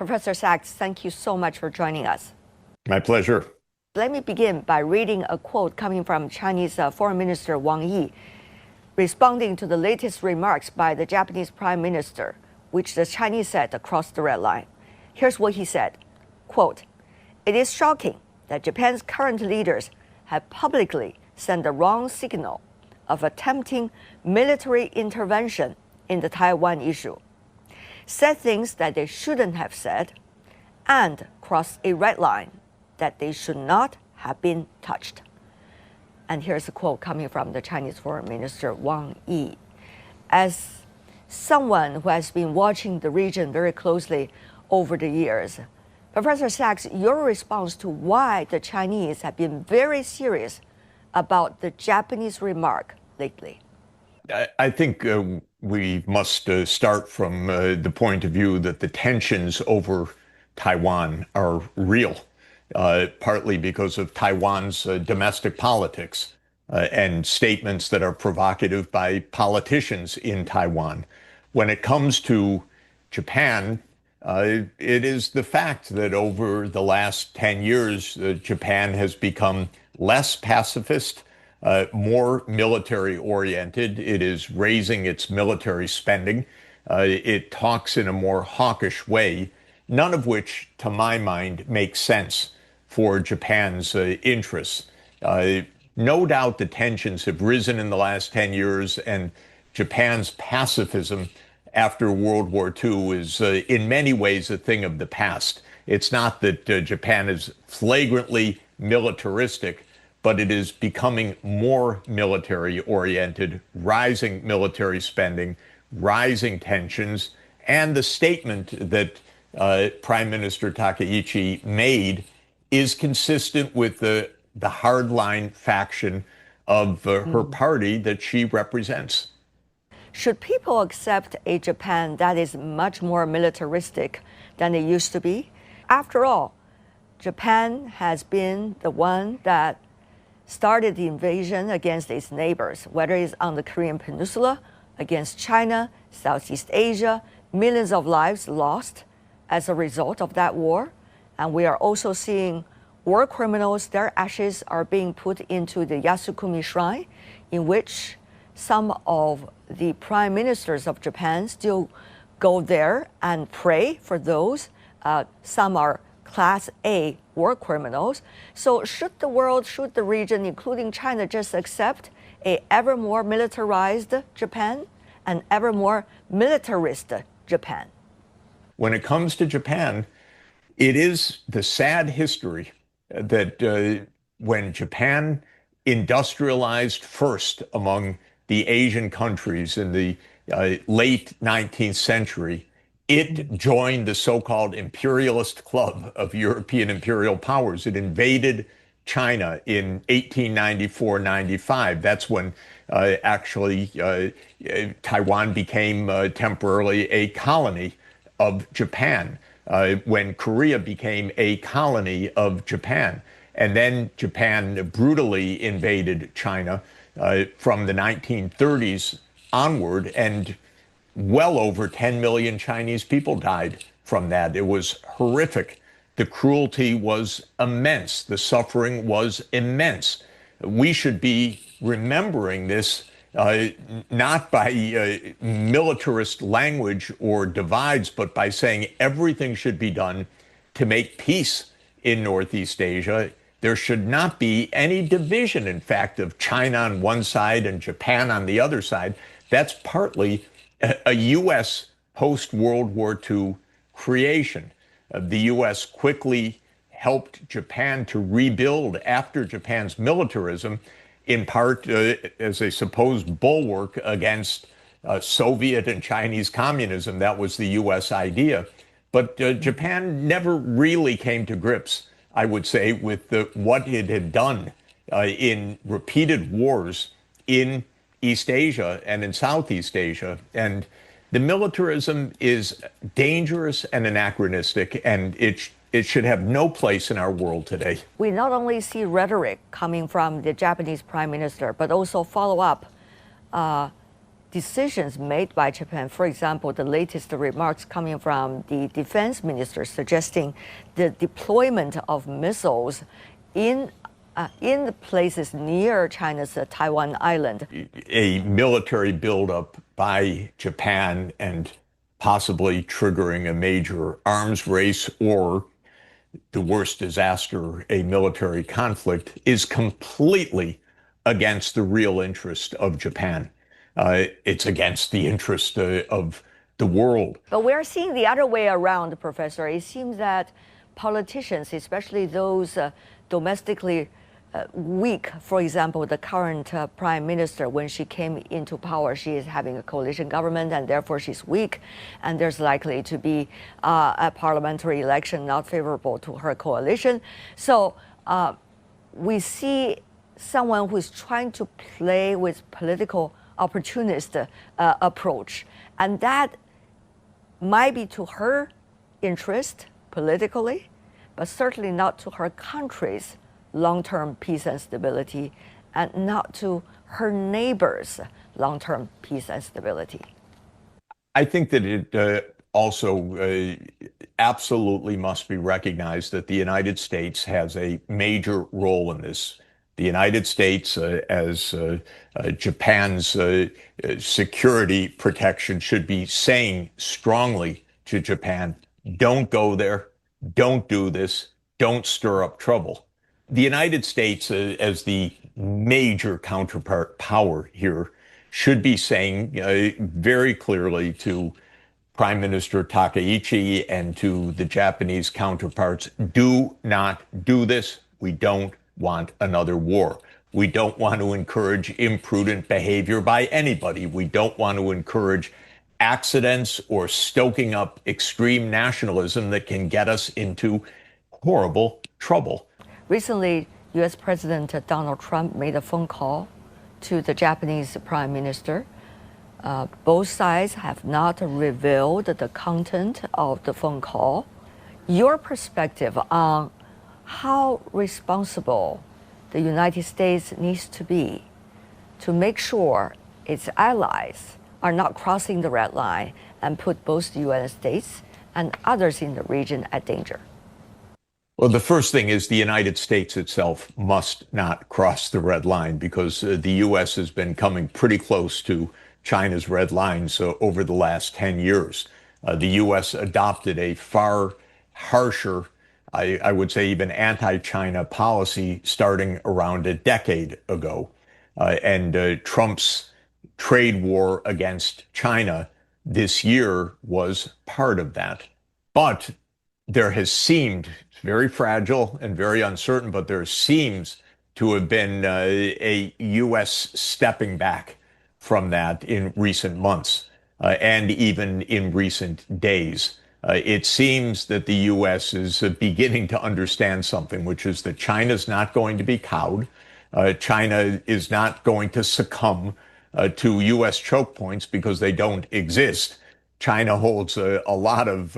Professor Sachs, thank you so much for joining us. My pleasure. Let me begin by reading a quote coming from Chinese Foreign Minister Wang Yi, responding to the latest remarks by the Japanese Prime Minister, which the Chinese said crossed the red line. Here's what he said, quote, "It is shocking that Japan's current leaders have publicly sent the wrong signal of attempting military intervention in the Taiwan issue, said things that they shouldn't have said, and crossed a red line that they should not have been touched." And here's a quote coming from the Chinese Foreign Minister Wang Yi. As someone who has been watching the region very closely over the years, Professor Sachs, your response to why the Chinese have been very serious about the Japanese remark lately? I think we must start from the point of view that the tensions over Taiwan are real, partly because of Taiwan's domestic politics and statements that are provocative by politicians in Taiwan. When it comes to Japan, it is the fact that over the last 10 years, Japan has become less pacifist, more military oriented. It is raising its military spending. It talks in a more hawkish way, none of which, to my mind, makes sense for Japan's interests. No doubt the tensions have risen in the last 10 years, and Japan's pacifism after World War II is in many ways a thing of the past. It's not that Japan is flagrantly militaristic, but it is becoming more military-oriented, rising military spending, rising tensions, and the statement that Prime Minister Takaichi made is consistent with the hardline faction of her party that she represents. Should people accept a Japan that is much more militaristic than it used to be? After all, Japan has been the one that started the invasion against its neighbors, whether it's on the Korean Peninsula, against China, Southeast Asia, millions of lives lost as a result of that war. And we are also seeing war criminals, their ashes are being put into the Yasukuni Shrine, in which some of the prime ministers of Japan still go there and pray for those. Some are Class A war criminals. So should the world, should the region, including China, just accept a ever more militarized Japan and ever more militarist Japan? When it comes to Japan, it is the sad history that when Japan industrialized first among the Asian countries in the late 19th century, it joined the so-called imperialist club of European imperial powers. It invaded China in 1894-95. That's when actually Taiwan became temporarily a colony of Japan, when Korea became a colony of Japan. And then Japan brutally invaded China from the 1930s onward, and well over 10 million Chinese people died from that. It was horrific. The cruelty was immense. The suffering was immense. We should be remembering this not by militarist language or divides, but by saying everything should be done to make peace in Northeast Asia. There should not be any division, in fact, of China on one side and Japan on the other side. That's partly a U.S. post-World War II creation. The U.S. quickly helped Japan to rebuild after Japan's militarism, in part as a supposed bulwark against Soviet and Chinese communism. That was the U.S. idea. But Japan never really came to grips, I would say, with what it had done in repeated wars in East Asia and in Southeast Asia. And the militarism is dangerous and anachronistic, and it should have no place in our world today. We not only see rhetoric coming from the Japanese Prime Minister, but also follow-up decisions made by Japan. For example, the latest remarks coming from the defense minister suggesting the deployment of missiles in places near China's Taiwan island. A military buildup by Japan and possibly triggering a major arms race or the worst disaster, a military conflict, is completely against the real interest of Japan. It's against the interest of the world. But we're seeing the other way around, Professor. It seems that politicians, especially those domestically weak, for example, the current prime minister, when she came into power, she is having a coalition government and therefore she's weak. And there's likely to be a parliamentary election not favorable to her coalition. So we see someone who's trying to play with political opportunist approach. And that might be to her interest politically, but certainly not to her country's long-term peace and stability, and not to her neighbors' long-term peace and stability. I think that it also absolutely must be recognized that the United States has a major role in this. The United States, as Japan's security protection, should be saying strongly to Japan, don't go there, don't do this, don't stir up trouble. The United States, as the major counterpart power here, should be saying very clearly to Prime Minister Takaichi and to the Japanese counterparts, do not do this. We don't want another war. We don't want to encourage imprudent behavior by anybody. We don't want to encourage accidents or stoking up extreme nationalism that can get us into horrible trouble. Recently, U.S. President Donald Trump made a phone call to the Japanese Prime Minister. Both sides have not revealed the content of the phone call. Your perspective on how responsible the United States needs to be to make sure its allies are not crossing the red line and put both the United States and others in the region at danger? Well, the first thing is the United States itself must not cross the red line, because the U.S. has been coming pretty close to China's red lines over the last 10 years. The U.S. adopted a far harsher, I would say even anti-China policy starting around a decade ago. And Trump's trade war against China this year was part of that. But there has seemed, it's very fragile and very uncertain, but there seems to have been a U.S. stepping back from that in recent months and even in recent days. It seems that the U.S. is beginning to understand something, which is that China's not going to be cowed. China is not going to succumb to U.S. choke points because they don't exist. China holds a lot of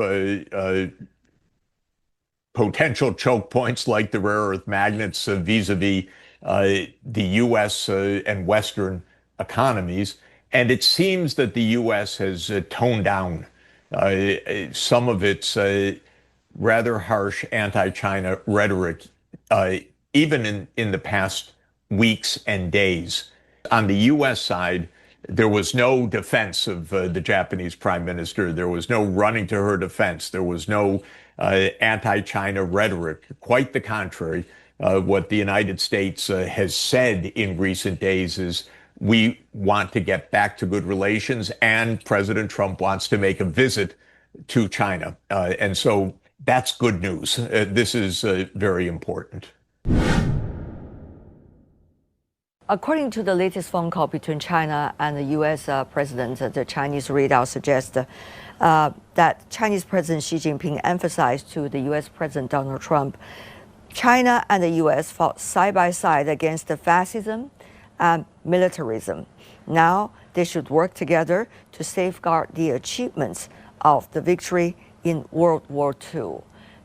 potential choke points like the rare earth magnets vis-a-vis the U.S. And Western economies. And it seems that the U.S. has toned down some of its rather harsh anti-China rhetoric, even in the past weeks and days. On the U.S. side, there was no defense of the Japanese prime minister. There was no running to her defense. There was no anti-China rhetoric. Quite the contrary. What the United States has said in recent days is we want to get back to good relations, and President Trump wants to make a visit to China. And so that's good news. This is very important. According to the latest phone call between China and the U.S. President, the Chinese readout suggests that Chinese President Xi Jinping emphasized to the U.S. President Donald Trump, China and the U.S. fought side by side against the fascism and militarism. Now they should work together to safeguard the achievements of the victory in World War II.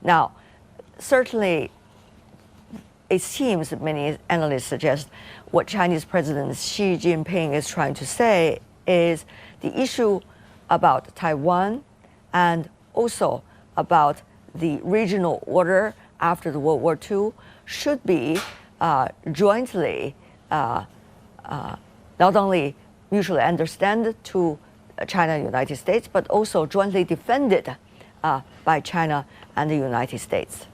Now, certainly, it seems many analysts suggest what Chinese President Xi Jinping is trying to say is the issue about Taiwan and also about the regional order after the World War II should be jointly not only mutually understood to China and the United States, but also jointly defended by China and the United States.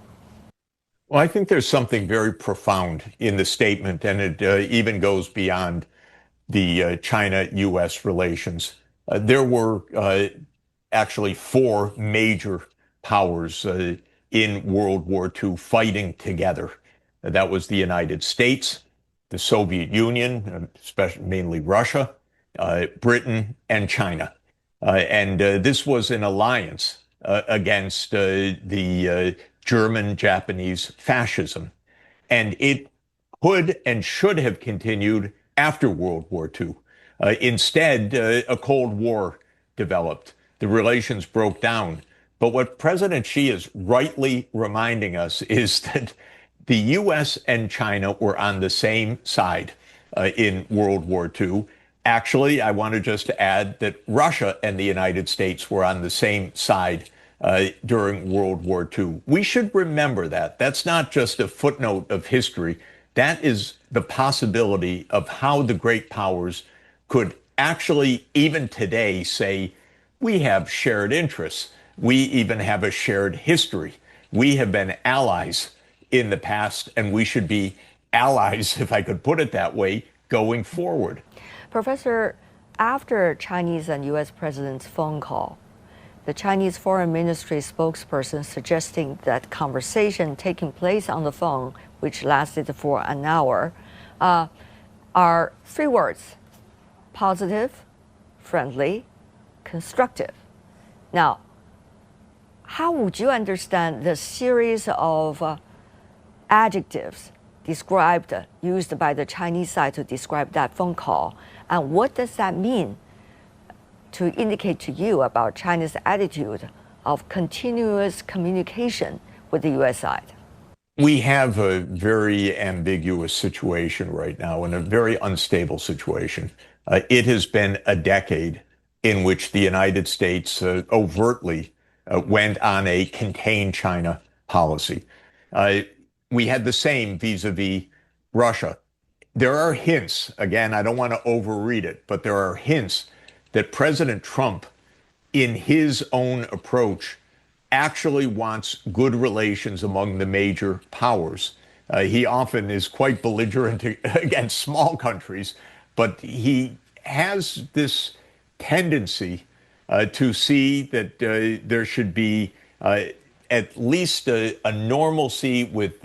Well, I think there's something very profound in the statement, and it even goes beyond the China-U.S. relations. There were actually four major powers in World War II fighting together. That was the United States, the Soviet Union, especially mainly Russia, Britain, and China. And this was an alliance against the German-Japanese fascism. And it could and should have continued after World War II. Instead, a Cold War developed. The relations broke down. But what President Xi is rightly reminding us is that the U.S. and China were on the same side in World War II. Actually, I want to just add that Russia and the United States were on the same side during World War II. We should remember that. That's not just a footnote of history. That is the possibility of how the great powers could actually, even today, say, we have shared interests. We even have a shared history. We have been allies in the past, and we should be allies, if I could put it that way, going forward. Professor, after Chinese and U.S. president's phone call, the Chinese Foreign Ministry spokesperson suggesting that conversation taking place on the phone, which lasted for an hour, are three words: positive, friendly, constructive. Now, how would you understand the series of adjectives used by the Chinese side to describe that phone call, and what does that mean to indicate to you about China's attitude of continuous communication with the U.S. side? We have a very ambiguous situation right now and a very unstable situation. It has been a decade in which the United States overtly went on a contain China policy. We had the same vis-a-vis Russia. There are hints, again, I don't want to overread it, but there are hints that President Trump, in his own approach, actually wants good relations among the major powers. He often is quite belligerent against small countries, but he has this tendency to see that there should be at least a normalcy with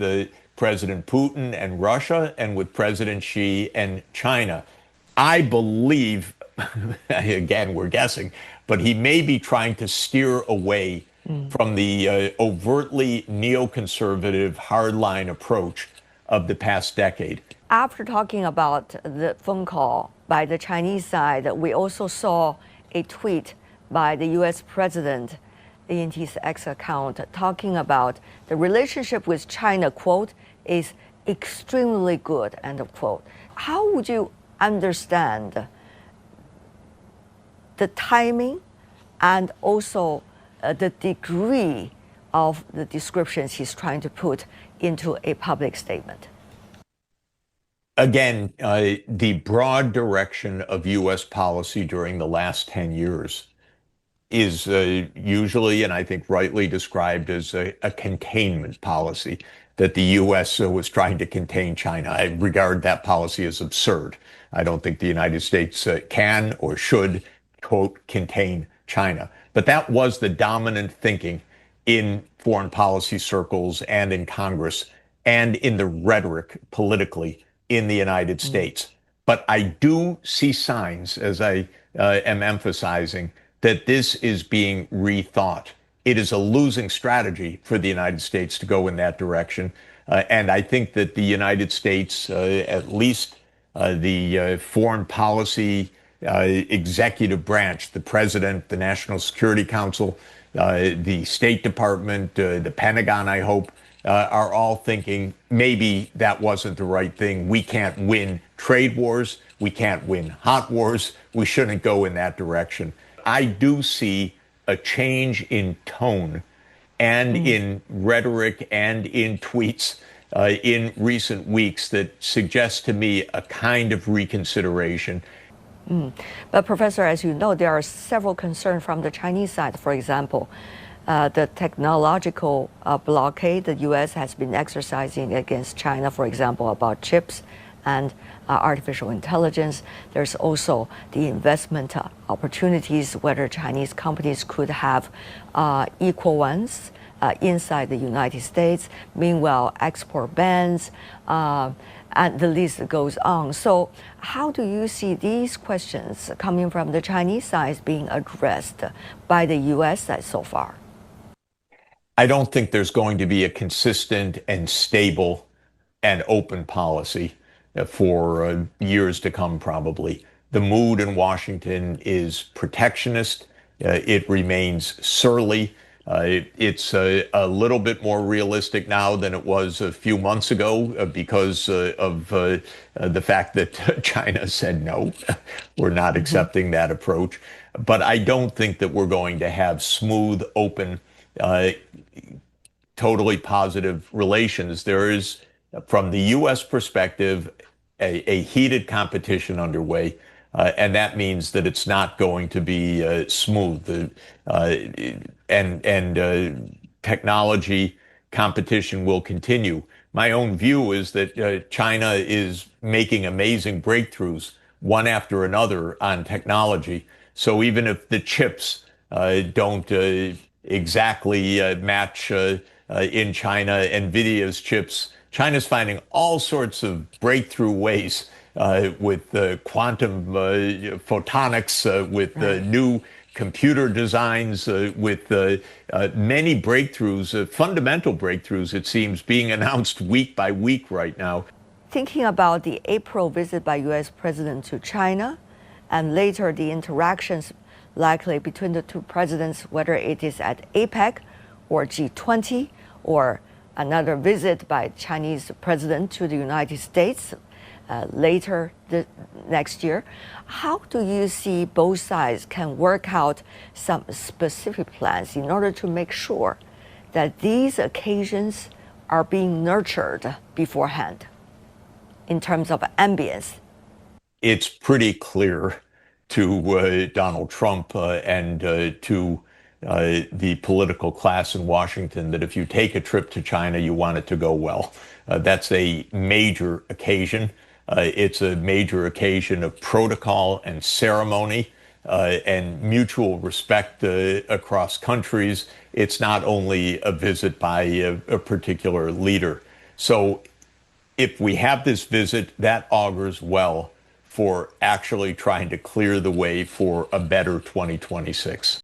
President Putin and Russia and with President Xi and China. I believe, again, we're guessing, but he may be trying to steer away from the overtly neoconservative hardline approach of the past decade. After talking about the phone call by the Chinese side, we also saw a tweet by the U.S. President in his X account talking about the relationship with China, quote, is extremely good, end of quote. How would you understand the timing and also the degree of the descriptions he's trying to put into a public statement? Again, the broad direction of U.S. policy during the last 10 years is usually, and I think rightly described as a containment policy, that the U.S. was trying to contain China. I regard that policy as absurd. I don't think the United States can or should, quote, contain China. But that was the dominant thinking in foreign policy circles and in Congress and in the rhetoric politically in the United States. But I do see signs, as I am emphasizing, that this is being rethought. It is a losing strategy for the United States to go in that direction. And I think that the United States, at least the foreign policy executive branch, the president, the National Security Council, the State Department, the Pentagon, I hope, are all thinking maybe that wasn't the right thing. We can't win trade wars. We can't win hot wars. We shouldn't go in that direction. I do see a change in tone and in rhetoric and in tweets in recent weeks that suggests to me a kind of reconsideration. But Professor, as you know, there are several concerns from the Chinese side. For example, the technological blockade the U.S. has been exercising against China, for example, about chips and artificial intelligence. There's also the investment opportunities, whether Chinese companies could have equal ones inside the United States. Meanwhile, export bans, and the list goes on. So how do you see these questions coming from the Chinese side being addressed by the U.S. side so far? I don't think there's going to be a consistent and stable and open policy for years to come, probably. The mood in Washington is protectionist. It remains surly. It's a little bit more realistic now than it was a few months ago because of the fact that China said no, we're not accepting that approach. But I don't think that we're going to have smooth, open, totally positive relations. There is, from the U.S. perspective, a heated competition underway. And that means that it's not going to be smooth. Technology competition will continue. My own view is that China is making amazing breakthroughs, one after another, on technology. So even if the chips don't exactly match in China, NVIDIA's chips, China's finding all sorts of breakthrough ways with quantum photonics, with new computer designs, with many breakthroughs, fundamental breakthroughs, it seems, being announced week by week right now. Thinking about the April visit by U.S. President to China, and later the interactions likely between the two presidents, whether it is at APEC or G20 or another visit by Chinese president to the United States later next year. How do you see both sides can work out some specific plans in order to make sure that these occasions are being nurtured beforehand in terms of ambience? It's pretty clear to Donald Trump and to the political class in Washington that if you take a trip to China, you want it to go well. That's a major occasion. It's a major occasion of protocol and ceremony and mutual respect across countries. It's not only a visit by a particular leader. So if we have this visit, that augurs well for actually trying to clear the way for a better 2026.